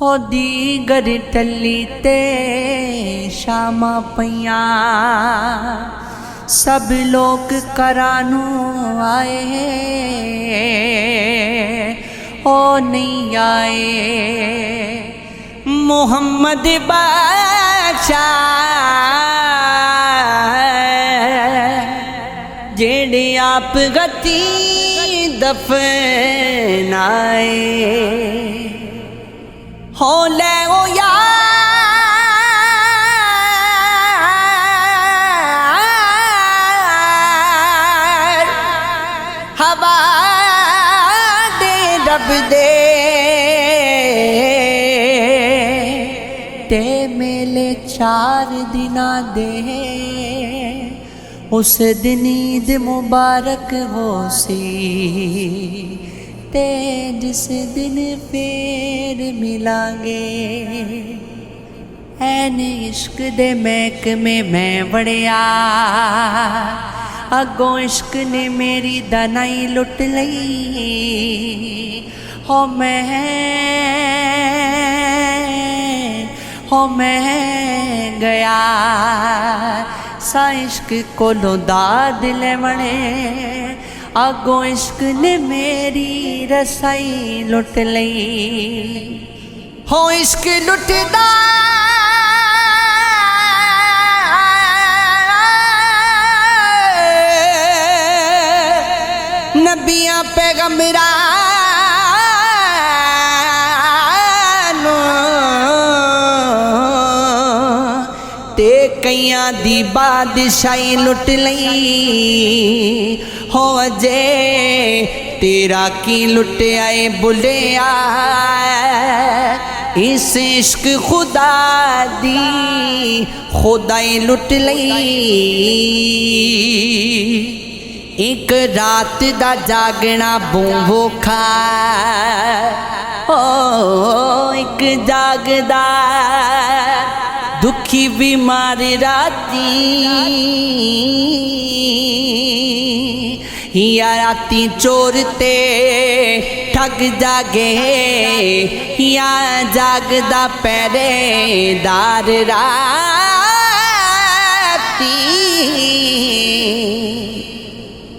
ہو دیگر ٹلی تے شاماں پیاں سب لوگ کرانو آئے او نہیں آئے محمد بادشاہ جیڑے آپ گتی دفن آئے ہو لے او یار ہوا دے رب دے تے میلے 4 دناں دے اس دن عید مبارک ہو سی تے جس دن پھر ملیں گے این عشق دے محکمے میں وڑیا اگوں عشق نے میری دنائی لٹ لئی ہو میں گیا سا عشق کولوں داد لے وڑے اگوں عشق نے میری رسائی لٹ لئی ہو عشق لٹدا نبیاں پیغمبراں تے کئیاں دی بادشاہی لٹ لئی ہو جے تیرا کی لٹ آئے بلیا اس عشق خدا دی خدائی لٹ لئی ایک رات دا جاگنا بھوکھا ایک جاگدا دکھی بیمار راتی یا راتی چور تے ٹھگ جاگے یا جاگدا پہرے دار راتی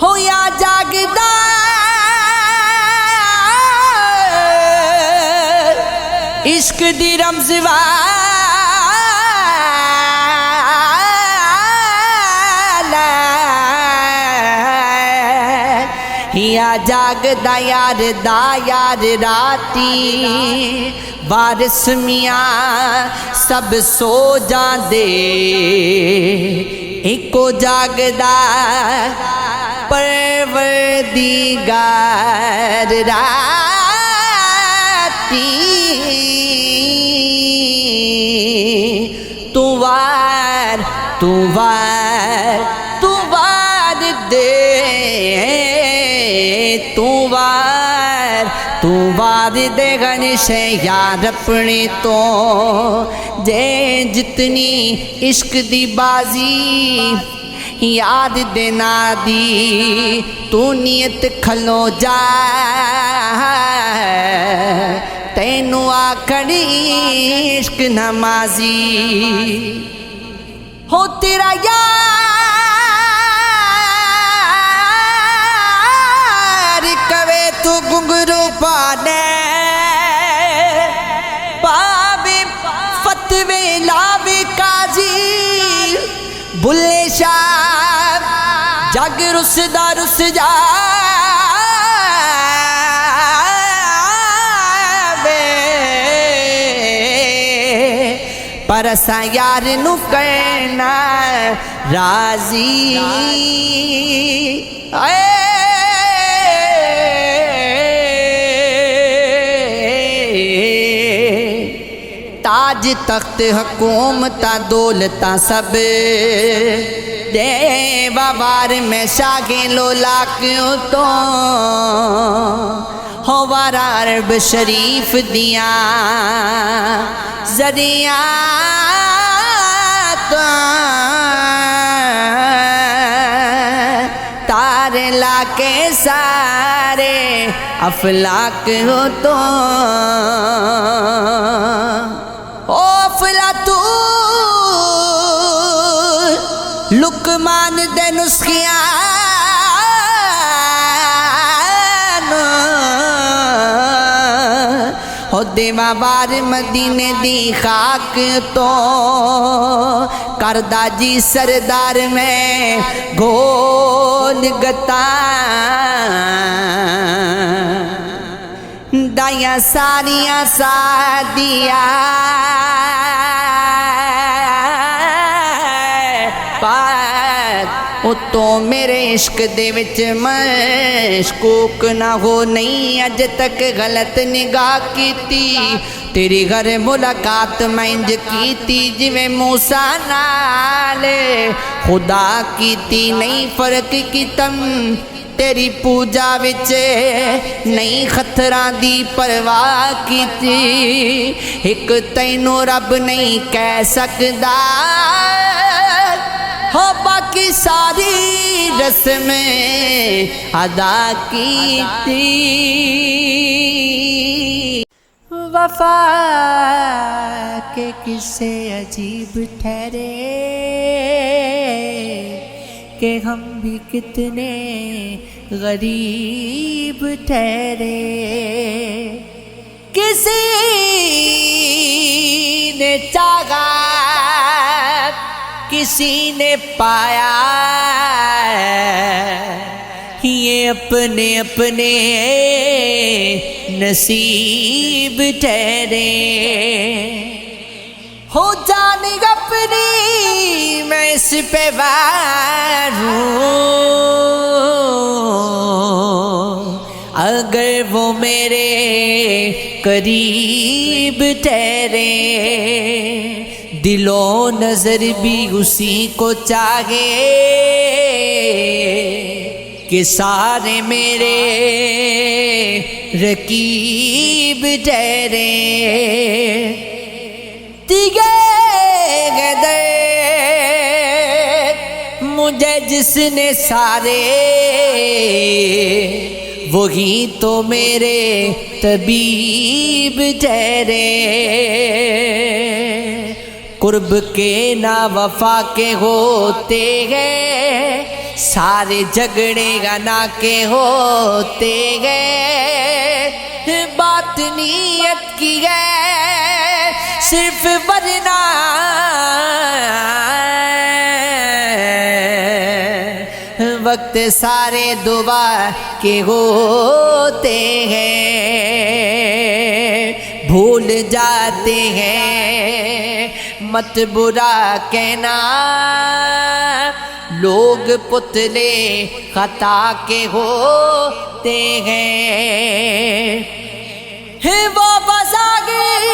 ہو یا جاگدا عشق دی رمز یا جاگدا یار دا یار راتی وارث میاں سب سو جاندے ایکو جاگدا پروردگار راتی تو وار دے تو وار دے گنش یار اپنے تو جے جتنی عشق دی بازی یاد دینا دی تو نیت کھلو جا تینو آکڑی عشق نمازی ہو تیرا یار کوے تو گنگرو پانے پاوے فتوے لاوے قاضی بلے شاہ جگ رس جا پر اساں یار نو کہنا راضی تاج تخت حکومت دولتاں سب دے وار میں شاگیں لولاکیوں تو ہو وارا عرب شریف دیاں زریات تار لا کے سارے افلاک ہو تو لقمان دے نسخیاں ہو دیواں وار مدینے دی خاک تو کردہ جی سردار میں گول گتا دائیاں ساریاں سادیاں اتوں میرے عشق دے وچ مشکوک نہ ہو نہیں اج تک غلط نگاہ کیتی تیری گھر ملاقات میں انج کیتی جویں موسیٰ نال خدا کیتی نہیں فرق کیتم تیری پوجا وچ نہیں خطراں دی پرواہ کیتی ایک تینوں رب نہیں کہہ سکدا ہو باقی ساری رسمیں ادا کیتی وفا کے قصے عجیب ٹھہرے کہ ہم بھی کتنے غریب ٹھہرے کسی نے چاہا کسی نے پایا یہ اپنے اپنے نصیب ٹھہرے ہو جانے اپنی میں اس پہ وار ہوں اگر وہ میرے قریب ٹھہرے دل و نظر بھی اسی کو چاہے کہ سارے میرے رقیب ٹھہرے دیگے گدے مجھے جس نے سارے وہی تو میرے طبیب ٹھہرے قرب کے نا وفا کے ہوتے ہیں سارے جھگڑے گنا کے ہوتے ہیں بات نیت کی ہے صرف ورنہ وقت سارے دعا کے ہوتے ہیں بھول جاتے ہیں مت برا کہنا لوگ پتلے خطا کے ہوتے ہیں وہ بزاغیر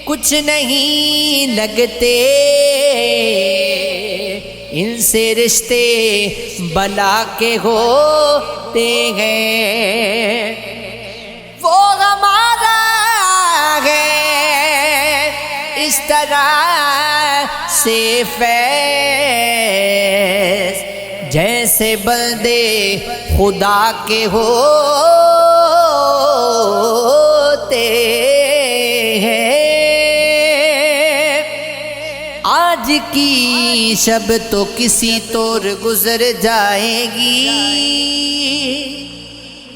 کچھ نہیں لگتے ان سے رشتے بلا کے ہوتے ہیں وہ ہمارا ہے اس طرح سے فیض جیسے بندے خدا کے ہوتے ہیں آج کی شب تو کسی طور گزر جائے گی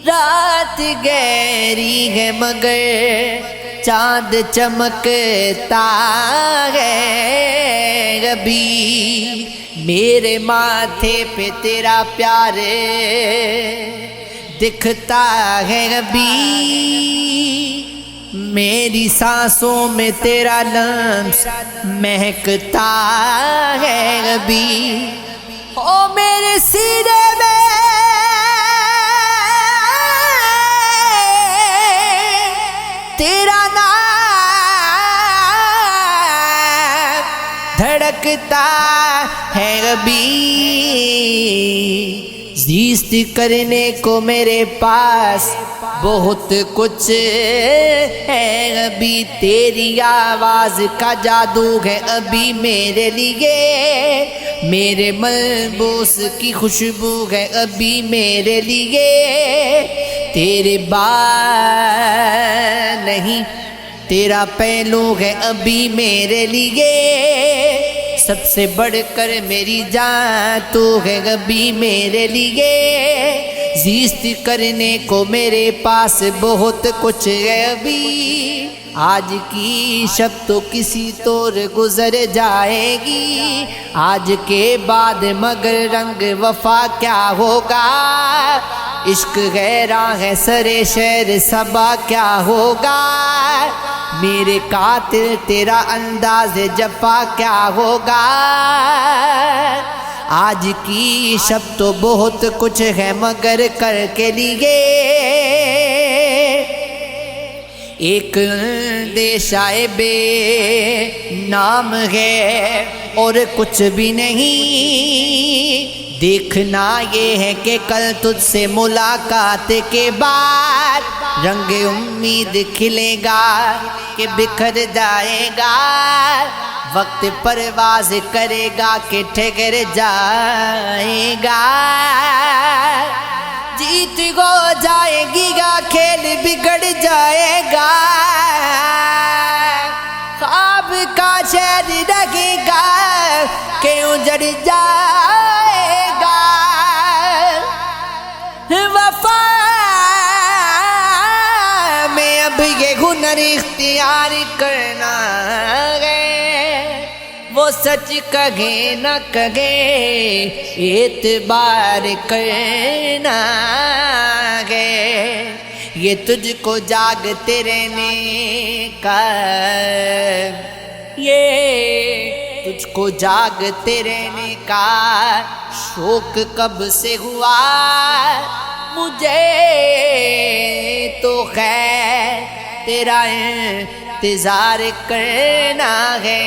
رات گہری ہے مگر چاند چمکتا ہے ابھی میرے ماتھے پہ تیرا پیار دکھتا ہے ابھی میری سانسوں میں تیرا لمس مہکتا ہے ابھی او میرے سینے میں تیرا نام دھڑکتا ہے ابھی زیست کرنے کو میرے پاس بہت کچھ ہے ابھی تیری آواز کا جادو ہے ابھی میرے لیے میرے ملبوس کی خوشبو ہے ابھی میرے لیے تیرے بال نہیں تیرا پہلو ہے ابھی میرے لیے سب سے بڑھ کر میری جان تو ہے کبھی میرے لیے زیست کرنے کو میرے پاس بہت کچھ ہے ابھی آج کی شب تو کسی طور گزر جائے گی آج کے بعد مگر رنگ وفا کیا ہوگا عشق غیراں ہے سرے شہر صبا کیا ہوگا میرے قاتل تیرا انداز جفا کیا ہوگا آج کی شب تو بہت کچھ ہے مگر کر کے لیے ایک اندیشہ بے نام ہے اور کچھ بھی نہیں دیکھنا یہ ہے کہ کل تجھ سے ملاقات کے بعد رنگ امید کھلے گا کہ بکھر جائے گا وقت پرواز کرے گا کہ ٹھہر جائے گا جیت ہو جائے گی گا کھیل بگڑ جائے گا خواب کا شہر رہے گا کہ اجڑ جائے گا وفا میں اب یہ ہنر اختیار کرنا ہے وہ سچ کہے نہ کہے اعتبار کرنا ہے یہ تجھ کو جاگتے رہنے کا یہ تجھ کو جاگتے رہنے کا شوق کب سے ہوا مجھے تو خیر تیرا انتظار کرنا ہے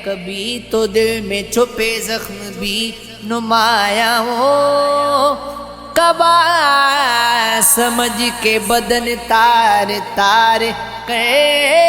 کبھی تو دل میں چھپے زخم بھی نمایاں ہو کبا سمجھ کے بدن تار تار کر